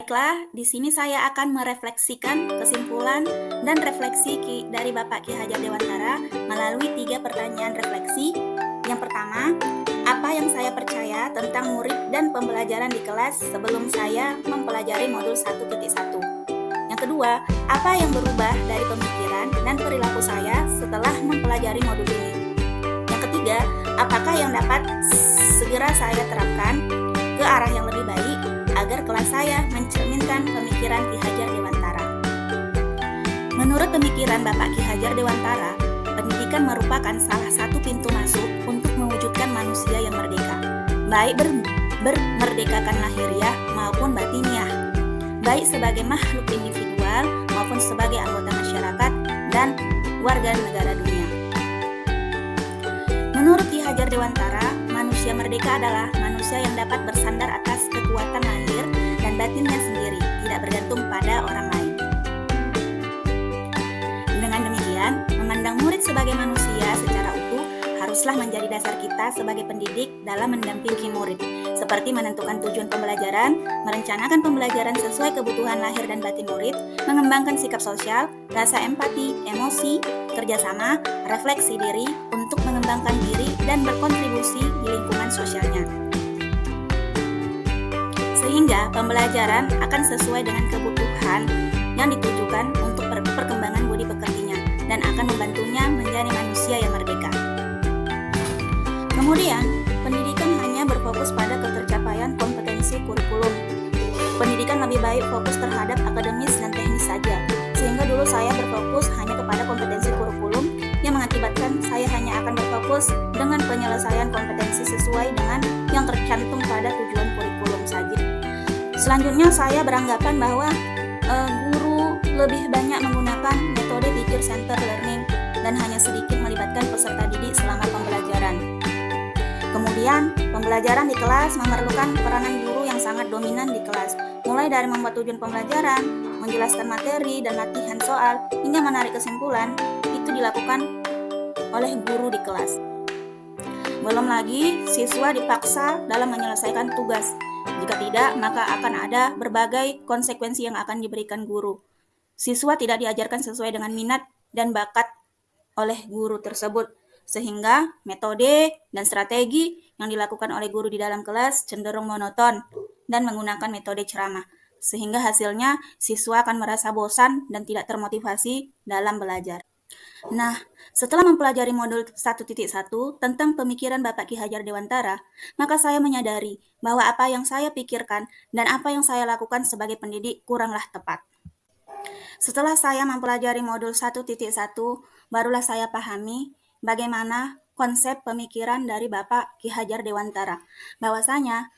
Baiklah, di sini saya akan merefleksikan kesimpulan dan refleksi dari Bapak Ki Hajar Dewantara melalui 3 pertanyaan refleksi. Yang pertama, apa yang saya percaya tentang murid dan pembelajaran di kelas sebelum saya mempelajari modul 1.1? Yang kedua, apa yang berubah dari pemikiran dan perilaku saya setelah mempelajari modul ini? Yang ketiga, apakah yang dapat segera saya terapkan ke arah yang lebih baik agar kelas saya mencerminkan pemikiran Ki Hajar Dewantara. Menurut pemikiran Bapak Ki Hajar Dewantara, pendidikan merupakan salah satu pintu masuk untuk mewujudkan manusia yang merdeka, baik bermerdekakan lahiriah maupun batiniah, baik sebagai makhluk individual maupun sebagai anggota masyarakat dan warga negara dunia. Menurut Ki Hajar Dewantara, manusia merdeka adalah manusia yang dapat bersandar atas kekuatan lahir dan batinnya sendiri, tidak bergantung pada orang lain. Dengan demikian, memandang murid sebagai manusia secara utuh haruslah menjadi dasar kita sebagai pendidik dalam mendampingi murid, seperti menentukan tujuan pembelajaran, merencanakan pembelajaran sesuai kebutuhan lahir dan batin murid, mengembangkan sikap sosial, rasa empati, emosi, kerjasama, refleksi diri untuk mengembangkan diri dan berkontribusi di lingkungan sosialnya. Sehingga pembelajaran akan sesuai dengan kebutuhan yang ditujukan untuk perkembangan budi pekertinya dan akan membantunya menjadi manusia yang merdeka. Kemudian, pendidikan hanya berfokus pada ketercapaian kompetensi kurikulum. Pendidikan lebih baik fokus terhadap akademis dan teknis saja, sehingga dulu saya berfokus hanya kepada kompetensi kurikulum yang mengakibatkan saya hanya akan berfokus dengan penyelesaian kompetensi sesuai dengan yang tercantum pada tujuan kurikulum saja. Selanjutnya saya beranggapan bahwa guru lebih banyak menggunakan metode teacher center learning dan hanya sedikit melibatkan peserta didik selama pembelajaran. Kemudian, pembelajaran di kelas memerlukan peranan guru yang sangat dominan di kelas, mulai dari membuat tujuan pembelajaran, menjelaskan materi dan latihan soal, hingga menarik kesimpulan, itu dilakukan oleh guru di kelas. Belum lagi, siswa dipaksa dalam menyelesaikan tugas. Jika tidak, maka akan ada berbagai konsekuensi yang akan diberikan guru. Siswa tidak diajarkan sesuai dengan minat dan bakat oleh guru tersebut, sehingga metode dan strategi yang dilakukan oleh guru di dalam kelas cenderung monoton dan menggunakan metode ceramah, sehingga hasilnya siswa akan merasa bosan dan tidak termotivasi dalam belajar. Nah, setelah mempelajari modul 1.1 tentang pemikiran Bapak Ki Hajar Dewantara, maka saya menyadari bahwa apa yang saya pikirkan dan apa yang saya lakukan sebagai pendidik kuranglah tepat. Setelah saya mempelajari modul 1.1, barulah saya pahami bagaimana konsep pemikiran dari Bapak Ki Hajar Dewantara, bahwasanya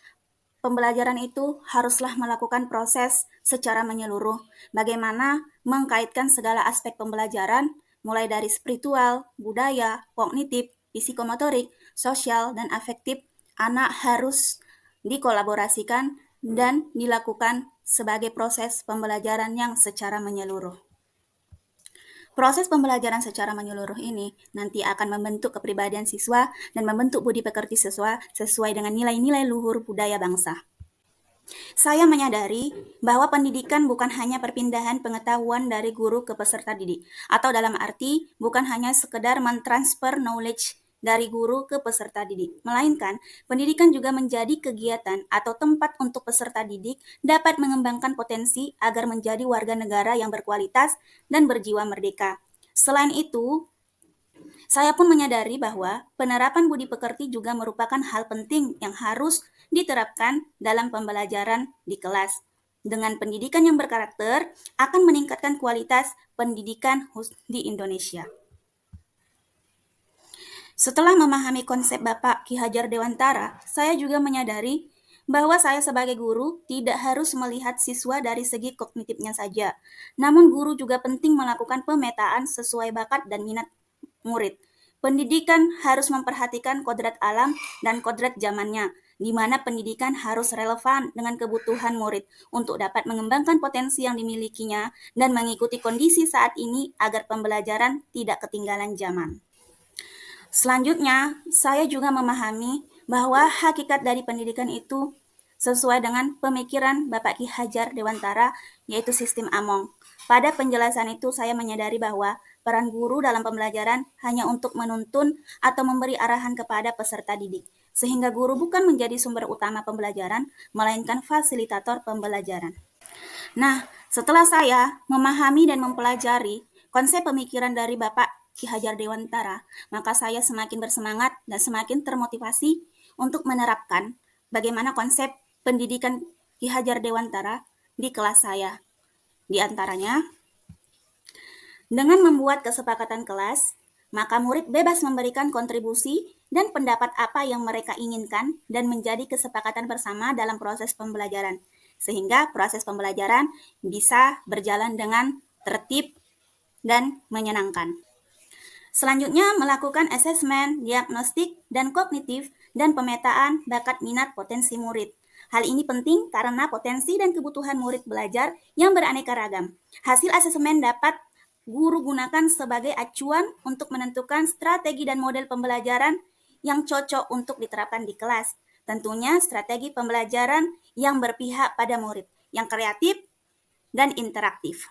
pembelajaran itu haruslah melakukan proses secara menyeluruh, bagaimana mengkaitkan segala aspek pembelajaran, mulai dari spiritual, budaya, kognitif, psikomotorik, sosial, dan afektif, anak harus dikolaborasikan dan dilakukan sebagai proses pembelajaran yang secara menyeluruh. Proses pembelajaran secara menyeluruh ini nanti akan membentuk kepribadian siswa dan membentuk budi pekerti siswa sesuai dengan nilai-nilai luhur budaya bangsa. Saya menyadari bahwa pendidikan bukan hanya perpindahan pengetahuan dari guru ke peserta didik, atau dalam arti bukan hanya sekedar mentransfer knowledge dari guru ke peserta didik, melainkan pendidikan juga menjadi kegiatan atau tempat untuk peserta didik dapat mengembangkan potensi agar menjadi warga negara yang berkualitas dan berjiwa merdeka. Selain itu, saya pun menyadari bahwa penerapan budi pekerti juga merupakan hal penting yang harus diterapkan dalam pembelajaran di kelas. Dengan pendidikan yang berkarakter akan meningkatkan kualitas pendidikan di Indonesia. Setelah memahami konsep Bapak Ki Hajar Dewantara, saya juga menyadari bahwa saya sebagai guru tidak harus melihat siswa dari segi kognitifnya saja. Namun guru juga penting melakukan pemetaan sesuai bakat dan minat murid. Pendidikan harus memperhatikan kodrat alam dan kodrat zamannya, di mana pendidikan harus relevan dengan kebutuhan murid untuk dapat mengembangkan potensi yang dimilikinya dan mengikuti kondisi saat ini agar pembelajaran tidak ketinggalan zaman. Selanjutnya, saya juga memahami bahwa hakikat dari pendidikan itu sesuai dengan pemikiran Bapak Ki Hajar Dewantara, yaitu sistem Among. Pada penjelasan itu saya menyadari bahwa peran guru dalam pembelajaran hanya untuk menuntun atau memberi arahan kepada peserta didik, sehingga guru bukan menjadi sumber utama pembelajaran, melainkan fasilitator pembelajaran. Nah, setelah saya memahami dan mempelajari konsep pemikiran dari Bapak Ki Hajar Dewantara, maka saya semakin bersemangat dan semakin termotivasi untuk menerapkan bagaimana konsep pendidikan Ki Hajar Dewantara di kelas saya. Di antaranya, dengan membuat kesepakatan kelas, maka murid bebas memberikan kontribusi dan pendapat apa yang mereka inginkan dan menjadi kesepakatan bersama dalam proses pembelajaran, sehingga proses pembelajaran bisa berjalan dengan tertib dan menyenangkan. Selanjutnya, melakukan asesmen, diagnostik, dan kognitif, dan pemetaan bakat minat potensi murid. Hal ini penting karena potensi dan kebutuhan murid belajar yang beraneka ragam. Hasil asesmen dapat guru gunakan sebagai acuan untuk menentukan strategi dan model pembelajaran yang cocok untuk diterapkan di kelas. Tentunya strategi pembelajaran yang berpihak pada murid, yang kreatif dan interaktif.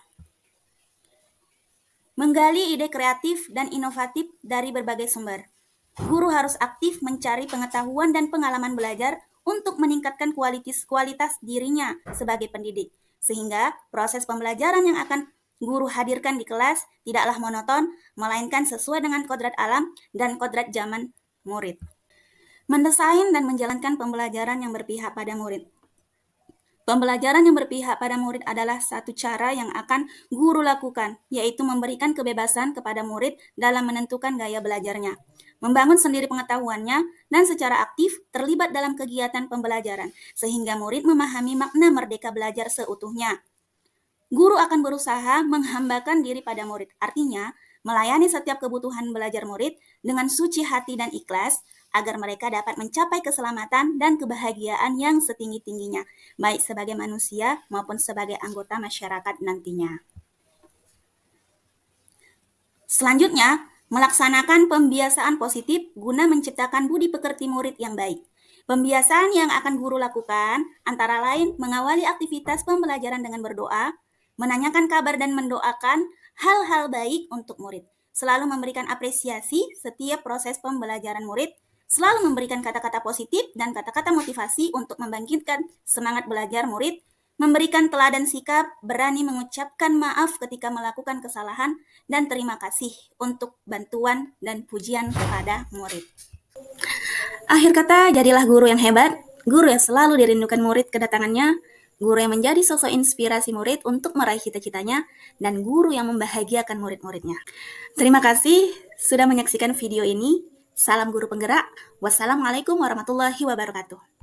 Menggali ide kreatif dan inovatif dari berbagai sumber. Guru harus aktif mencari pengetahuan dan pengalaman belajar untuk meningkatkan kualitas dirinya sebagai pendidik, sehingga proses pembelajaran yang akan guru hadirkan di kelas tidaklah monoton, melainkan sesuai dengan kodrat alam dan kodrat zaman murid. Mendesain dan menjalankan pembelajaran yang berpihak pada murid. Pembelajaran yang berpihak pada murid adalah satu cara yang akan guru lakukan, yaitu memberikan kebebasan kepada murid dalam menentukan gaya belajarnya, membangun sendiri pengetahuannya, dan secara aktif terlibat dalam kegiatan pembelajaran, sehingga murid memahami makna merdeka belajar seutuhnya. Guru akan berusaha menghambakan diri pada murid, artinya melayani setiap kebutuhan belajar murid dengan suci hati dan ikhlas, agar mereka dapat mencapai keselamatan dan kebahagiaan yang setinggi-tingginya, baik sebagai manusia maupun sebagai anggota masyarakat nantinya. Selanjutnya, melaksanakan pembiasaan positif guna menciptakan budi pekerti murid yang baik. Pembiasaan yang akan guru lakukan antara lain mengawali aktivitas pembelajaran dengan berdoa, menanyakan kabar dan mendoakan hal-hal baik untuk murid, selalu memberikan apresiasi setiap proses pembelajaran murid, selalu memberikan kata-kata positif dan kata-kata motivasi untuk membangkitkan semangat belajar murid, memberikan teladan sikap, berani mengucapkan maaf ketika melakukan kesalahan, dan terima kasih untuk bantuan dan pujian kepada murid. Akhir kata, jadilah guru yang hebat, guru yang selalu dirindukan murid kedatangannya, guru yang menjadi sosok inspirasi murid untuk meraih cita-citanya, dan guru yang membahagiakan murid-muridnya. Terima kasih sudah menyaksikan video ini. Salam guru penggerak. Wassalamualaikum warahmatullahi wabarakatuh.